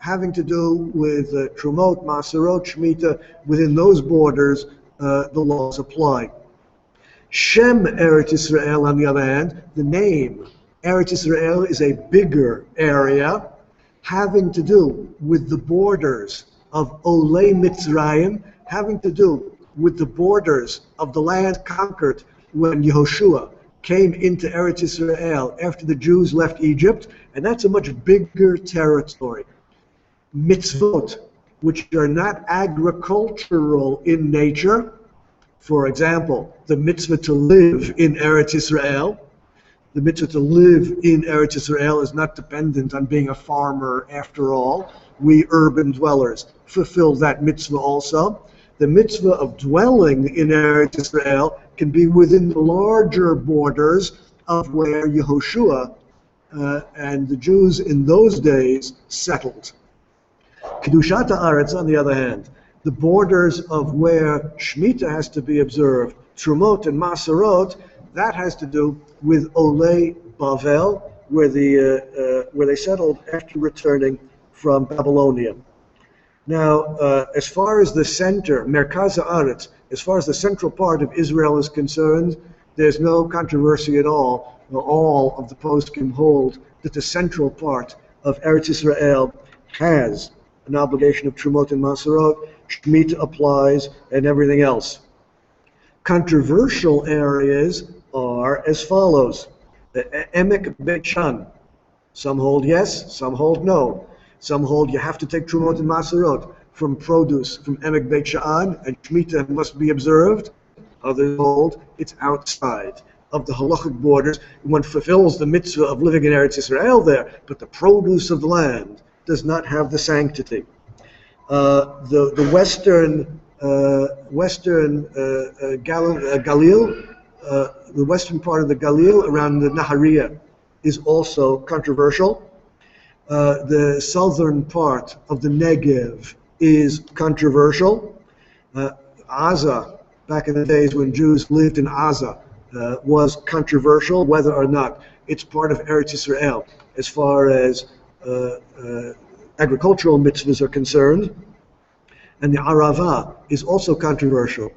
having to do with Trumot, Maserot, Shmita, within those borders the laws apply. Shem Eretz Israel, on the other hand, the name Eretz Israel is a bigger area having to do with the borders of Olei Mitzrayim, having to do with the borders of the land conquered when Yehoshua came into Eretz Israel after the Jews left Egypt, and that's a much bigger territory. Mitzvot, which are not agricultural in nature, for example, the mitzvah to live in Eretz Israel. The mitzvah to live in Eretz Israel is not dependent on being a farmer after all. We urban dwellers fulfill that mitzvah also. The mitzvah of dwelling in Eretz Israel can be within the larger borders of where Yehoshua and the Jews in those days settled. Kedushat Haaretz, on the other hand, the borders of where Shmita has to be observed, Trumot and Maserot, that has to do with Olei Bavel, where they settled after returning from Babylonia. Now, as far as the center, Merkaz Haaretz, as far as the central part of Israel is concerned, there's no controversy at all. All of the poskim hold that the central part of Eretz Israel has an obligation of Trumot and Maserot, Shmita applies, and everything else. Controversial areas are as follows. The Emek Beit Shan. Some hold yes, some hold no. Some hold you have to take Trumot and Maserot from produce from Emek Beit Shan, and Shmita must be observed. Others hold it's outside of the halachic borders. One fulfills the mitzvah of living in Eretz Israel there, but the produce of the land does not have the sanctity. The western Galil, the western part of the Galil around the Nahariya is also controversial. The southern part of the Negev is controversial. Aza, back in the days when Jews lived in Aza, was controversial whether or not it's part of Eretz Israel as far as agricultural mitzvahs are concerned. And the Arava is also controversial.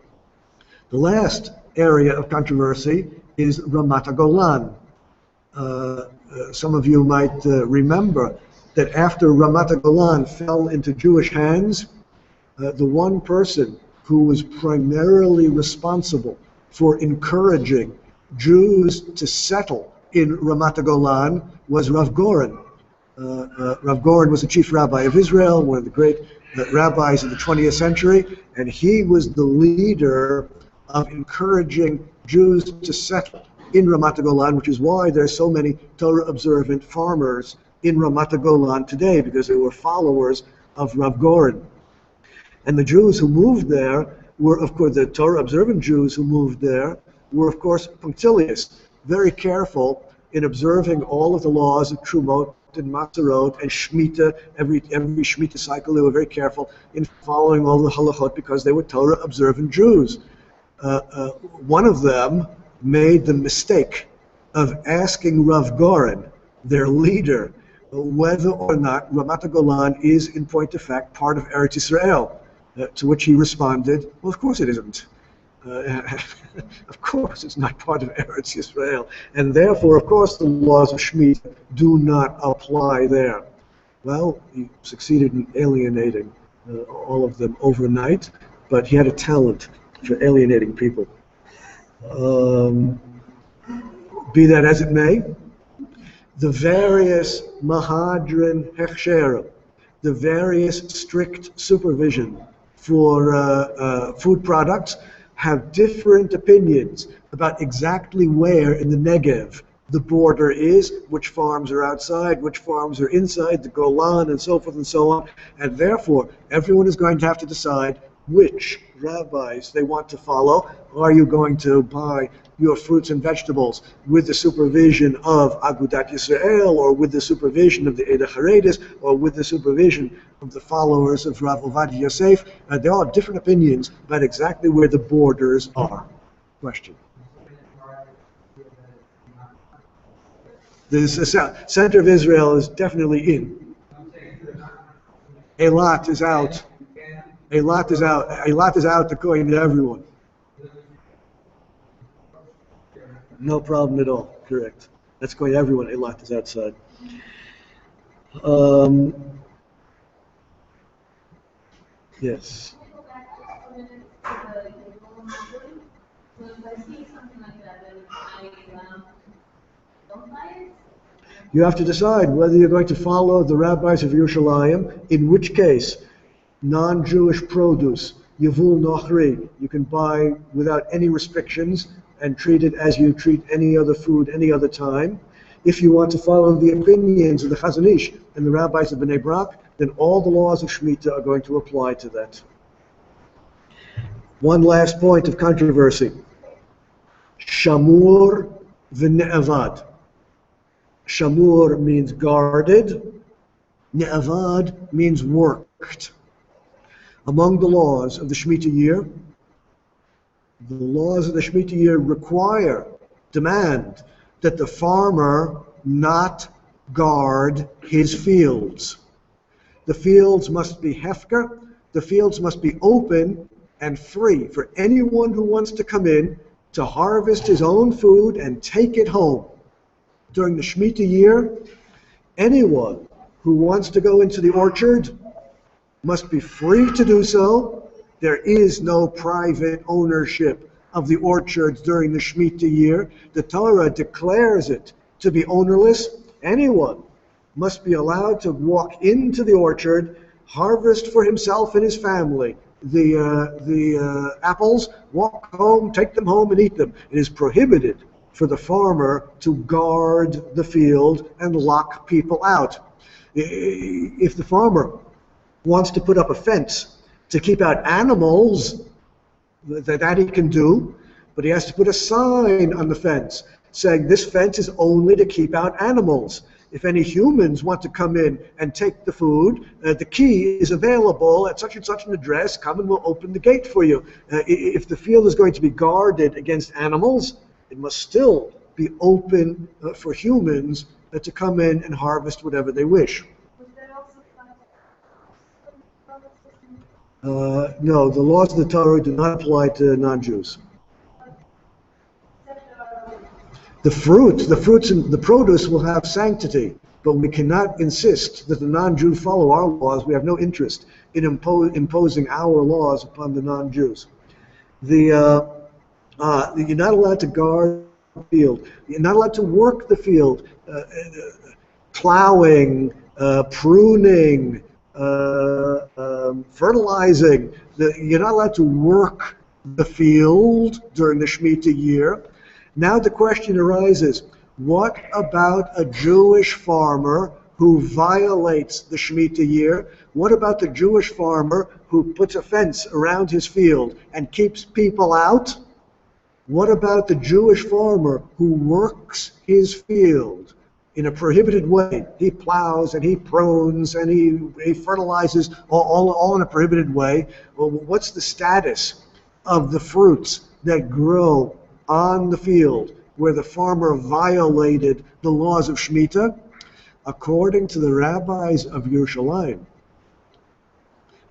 The last area of controversy is Ramat HaGolan. Some of you might remember that after Ramat HaGolan fell into Jewish hands, the one person who was primarily responsible for encouraging Jews to settle in Ramat HaGolan was Rav Goren. Rav Goren was the chief rabbi of Israel, one of the great rabbis of the 20th century, and he was the leader of encouraging Jews to settle in Ramat HaGolan, which is why there's so many Torah-observant farmers in Ramat HaGolan today, because they were followers of Rav Goren. And the Jews who moved there were, of course, the Torah-observant Jews who moved there were, of course, punctilious, very careful in observing all of the laws of Trumot and Matzerot and Shmita, every Shmita cycle. They were very careful in following all the halachot because they were Torah observant Jews. One of them made the mistake of asking Rav Goren, their leader, whether or not Ramat Golan is, in point of fact, part of Eretz Yisrael. To which he responded, well, of course it isn't. Of course it's not part of Eretz Yisrael. And therefore, of course, the laws of Shmita do not apply there. Well, he succeeded in alienating all of them overnight, but he had a talent for alienating people. Be that as it may, the various Mahadran Hechsherim, the various strict supervision for food products, have different opinions about exactly where in the Negev the border is, which farms are outside, which farms are inside, the Golan, and so forth and so on. And therefore, everyone is going to have to decide which rabbis they want to follow. Are you going to buy your fruits and vegetables with the supervision of Agudat Yisrael, or with the supervision of the Eda Haredis, or with the supervision of the followers of Rav Ovadia Yosef? There are different opinions about exactly where the borders are. Question. The center of Israel is definitely in. Eilat is out. Eilat is out. Eilat is out according to everyone. No problem at all. Correct. That's going to everyone. Eilat is outside. Yes. You have to decide whether you're going to follow the rabbis of Yerushalayim, in which case non-Jewish produce, Yavul Nochri, you can buy without any restrictions and treat it as you treat any other food any other time. If you want to follow the opinions of the Chazon Ish and the rabbis of Bnei Brak, then all the laws of Shmita are going to apply to that. One last point of controversy. Shamur v'ne'avad. Shamur means guarded. Ne'avad means worked. Among the laws of the Shemitah year, the laws of the Shemitah year demand that the farmer not guard his fields. The fields must be hefker, the fields must be open and free for anyone who wants to come in to harvest his own food and take it home. During the Shemitah year, anyone who wants to go into the orchard must be free to do so. There is no private ownership of the orchards during the Shemitah year. The Torah declares it to be ownerless. Anyone must be allowed to walk into the orchard, harvest for himself and his family the apples, walk home, take them home and eat them. It is prohibited for the farmer to guard the field and lock people out. If the farmer wants to put up a fence to keep out animals, that he can do, but he has to put a sign on the fence saying this fence is only to keep out animals. If any humans want to come in and take the food, the key is available at such and such an address. Come and we'll open the gate for you. If the field is going to be guarded against animals, it must still be open for humans to come in and harvest whatever they wish. No, the laws of the Torah do not apply to non-Jews. The fruits and the produce will have sanctity, but we cannot insist that the non-Jew follow our laws. We have no interest in imposing our laws upon the non-Jews. You're not allowed to guard the field. You're not allowed to work the field, plowing, pruning, fertilizing. You're not allowed to work the field during the Shemitah year. Now the question arises, what about a Jewish farmer who violates the Shemitah year? What about the Jewish farmer who puts a fence around his field and keeps people out? What about the Jewish farmer who works his field in a prohibited way. He plows and he prunes and he fertilizes all in a prohibited way. Well, what's the status of the fruits that grow on the field where the farmer violated the laws of Shmita? According to the rabbis of Yerushalayim,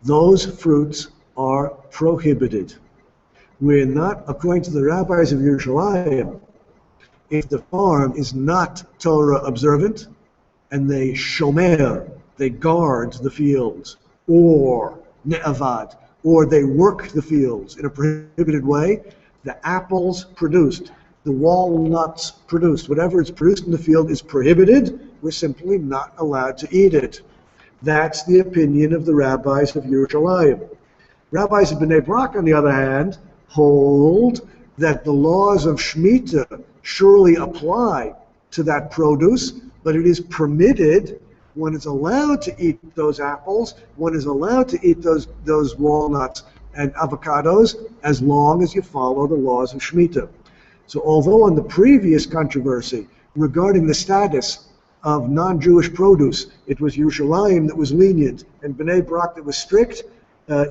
those fruits are prohibited. We're not, according to the rabbis of Yerushalayim, if the farm is not Torah observant and they shomer, they guard the fields, or ne'avad, or they work the fields in a prohibited way, the apples produced, the walnuts produced, whatever is produced in the field is prohibited. We're simply not allowed to eat it. That's the opinion of the rabbis of Yerushalayim. Rabbis of Bnei Brak, on the other hand, hold that the laws of Shmita surely apply to that produce, but it is permitted, one is allowed to eat those apples, one is allowed to eat those walnuts and avocados as long as you follow the laws of Shmita. So although on the previous controversy regarding the status of non-Jewish produce, it was Yerushalayim that was lenient and Bnei Brak that was strict,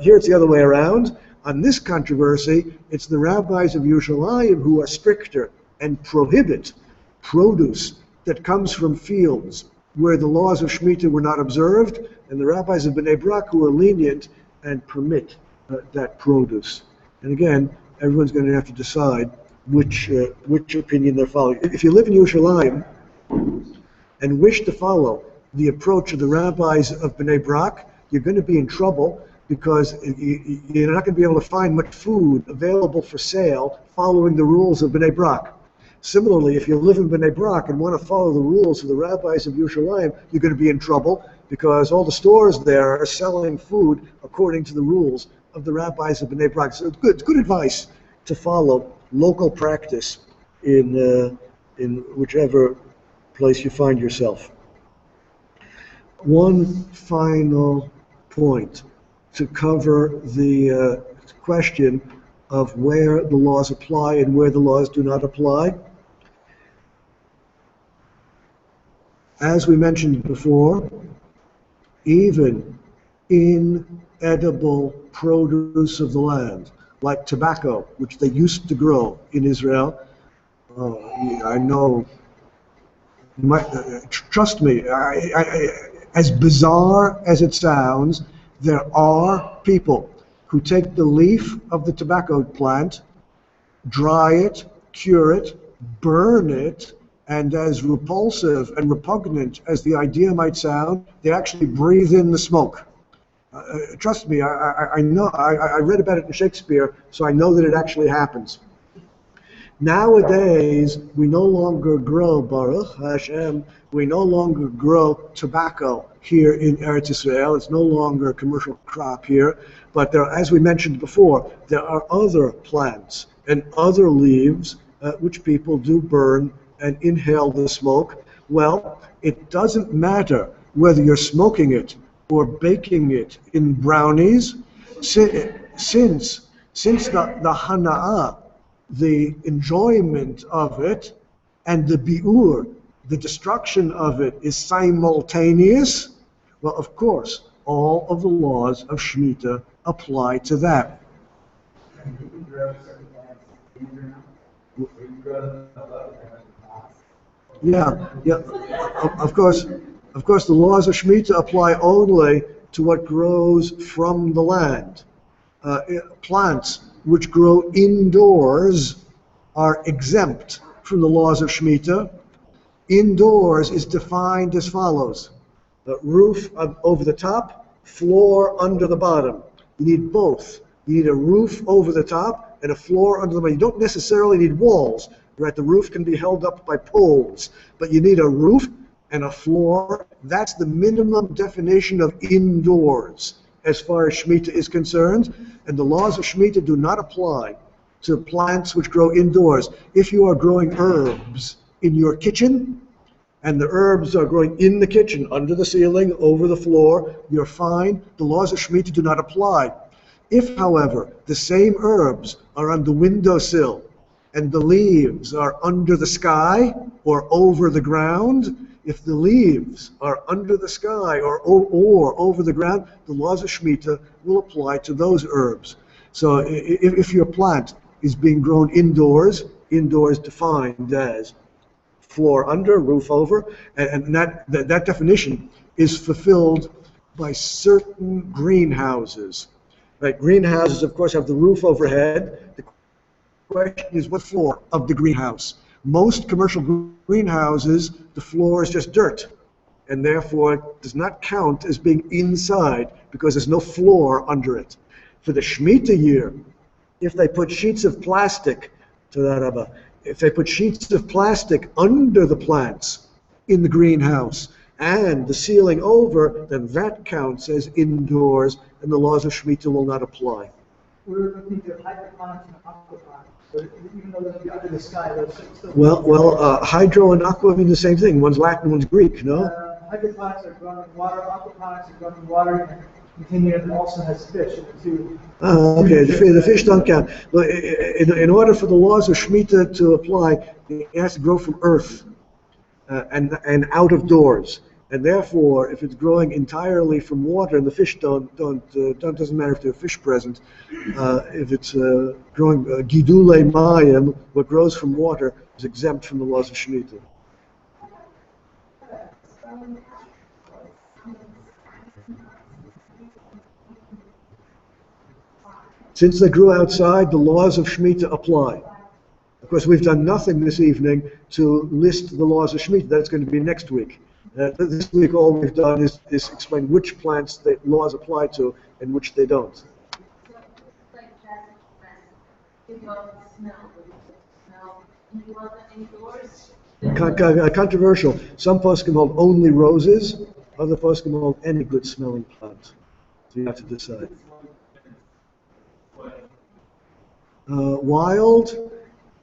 here it's the other way around. On this controversy, it's the rabbis of Yerushalayim who are stricter and prohibit produce that comes from fields where the laws of Shmita were not observed, and the rabbis of Bnei Brak who are lenient and permit that produce. And again, everyone's going to have to decide which opinion they're following. If you live in Yerushalayim and wish to follow the approach of the rabbis of Bnei Brak, you're going to be in trouble because you're not going to be able to find much food available for sale following the rules of Bnei Brak. Similarly, if you live in Bnei Brak and want to follow the rules of the rabbis of Yerushalayim, you're going to be in trouble because all the stores there are selling food according to the rules of the rabbis of Bnei Brak. So it's good advice to follow local practice in whichever place you find yourself. One final point to cover the question of where the laws apply and where the laws do not apply. As we mentioned before, even inedible produce of the land, like tobacco, which they used to grow in Israel, I know, trust me, as bizarre as it sounds, there are people who take the leaf of the tobacco plant, dry it, cure it, burn it, and as repulsive and repugnant as the idea might sound, they actually breathe in the smoke. Trust me, I know. I read about it in Shakespeare, so I know that it actually happens. Nowadays, we no longer grow, Baruch Hashem, we no longer grow tobacco here in Eretz Israel. It's no longer a commercial crop here, but there, as we mentioned before, there are other plants and other leaves which people do burn and inhale the smoke. Well, it doesn't matter whether you're smoking it or baking it in brownies, since the hana'ah, the enjoyment of it, and the bi'ur, the destruction of it, is simultaneous. Well, of course, all of the laws of Shmita apply to that. Yeah. Of course, the laws of Shmita apply only to what grows from the land. Plants which grow indoors are exempt from the laws of Shmita. Indoors is defined as follows: the roof over the top, floor under the bottom. You need both. You need a roof over the top and a floor under the bottom. You don't necessarily need walls, right? The roof can be held up by poles, but you need a roof and a floor. That's the minimum definition of indoors as far as Shmita is concerned, and the laws of Shmita do not apply to plants which grow indoors. If you are growing herbs in your kitchen, and the herbs are growing in the kitchen, under the ceiling, over the floor, you're fine. The laws of Shmita do not apply. If, however, the same herbs are on the windowsill, and the leaves are under the sky or over the ground, If the leaves are under the sky or over the ground, the laws of Shmita will apply to those herbs. So if your plant is being grown indoors defined as floor under, roof over, and that definition is fulfilled by certain greenhouses. Right? Greenhouses, of course, have the roof overhead. The question is what floor of the greenhouse. Most commercial greenhouses, the floor is just dirt, and therefore it does not count as being inside because there's no floor under it. For the Shmita year, if they put sheets of plastic, if they put sheets of plastic under the plants in the greenhouse and the ceiling over, then that counts as indoors, and the laws of Shmita will not apply. We're looking at hydroponics and aquaponics. So even though they're under the sky, they're still. Well, hydro and aqua mean the same thing. One's Latin, one's Greek, no? Hydroponics are grown in water, aquaponics are grown in water, and container also has fish in it too. Okay, the fish don't count. But in order for the laws of Shmita to apply, it has to grow from earth and out of doors. And therefore, if it's growing entirely from water, and the fish doesn't matter if there are fish present. If it's growing gidule mayim, what grows from water is exempt from the laws of Shmita. Since they grew outside, the laws of Shmita apply. Of course, we've done nothing this evening to list the laws of Shmita. That's going to be next week. This week, all we've done is explain which plants the laws apply to and which they don't. Controversial. Some poskim hold only roses. Other poskim hold any good smelling plant. So you have to decide. Wild,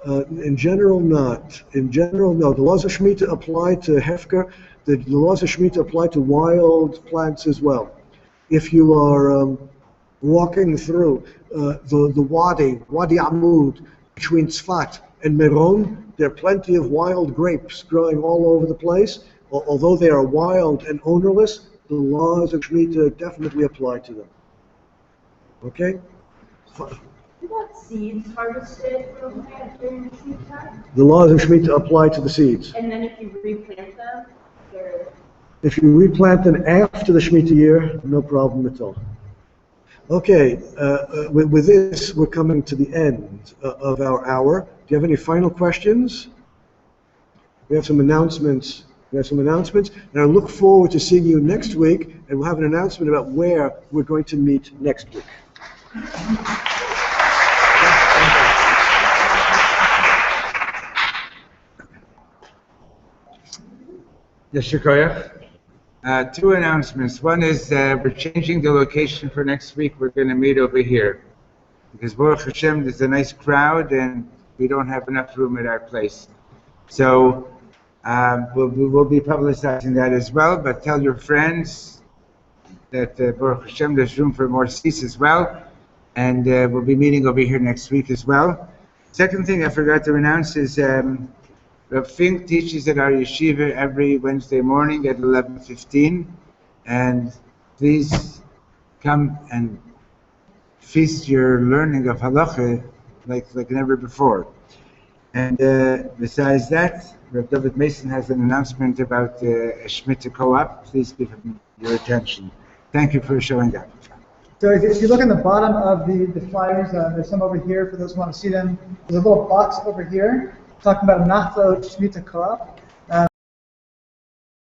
in general, not. In general, no. The laws of Shmita apply to hefker. The laws of Shmita apply to wild plants as well. If you are walking through the Wadi Amud, between Tzfat and Meron, there are plenty of wild grapes growing all over the place. Although they are wild and ownerless, the laws of Shmita definitely apply to them. Okay? What seeds harvested from during the seed time? The laws of Shmita apply to the seeds. And then if you replant them, they're... If you replant them after the Shmita year, no problem at all. Okay, with this, we're coming to the end of our hour. Do you have any final questions? We have some announcements. And I look forward to seeing you next week, and we'll have an announcement about where we're going to meet next week. Yeshikoyach. Two announcements. One is we're changing the location for next week. We're going to meet over here. Because Baruch Hashem, there's a nice crowd and we don't have enough room at our place. So we'll be publicizing that as well, but tell your friends that Baruch Hashem, there's room for more seats as well. And we'll be meeting over here next week as well. Second thing I forgot to announce is Fink teaches at our yeshiva every Wednesday morning at 11:15, and please come and feast your learning of halacha like never before. And besides that, Rav Dovid Mason has an announcement about a shmita co-op. Please give him your attention. Thank you for showing up. So if you look in the bottom of the flyers, there's some over here for those who want to see them. There's a little box over here talking about a Nachlo Shmita Co-op.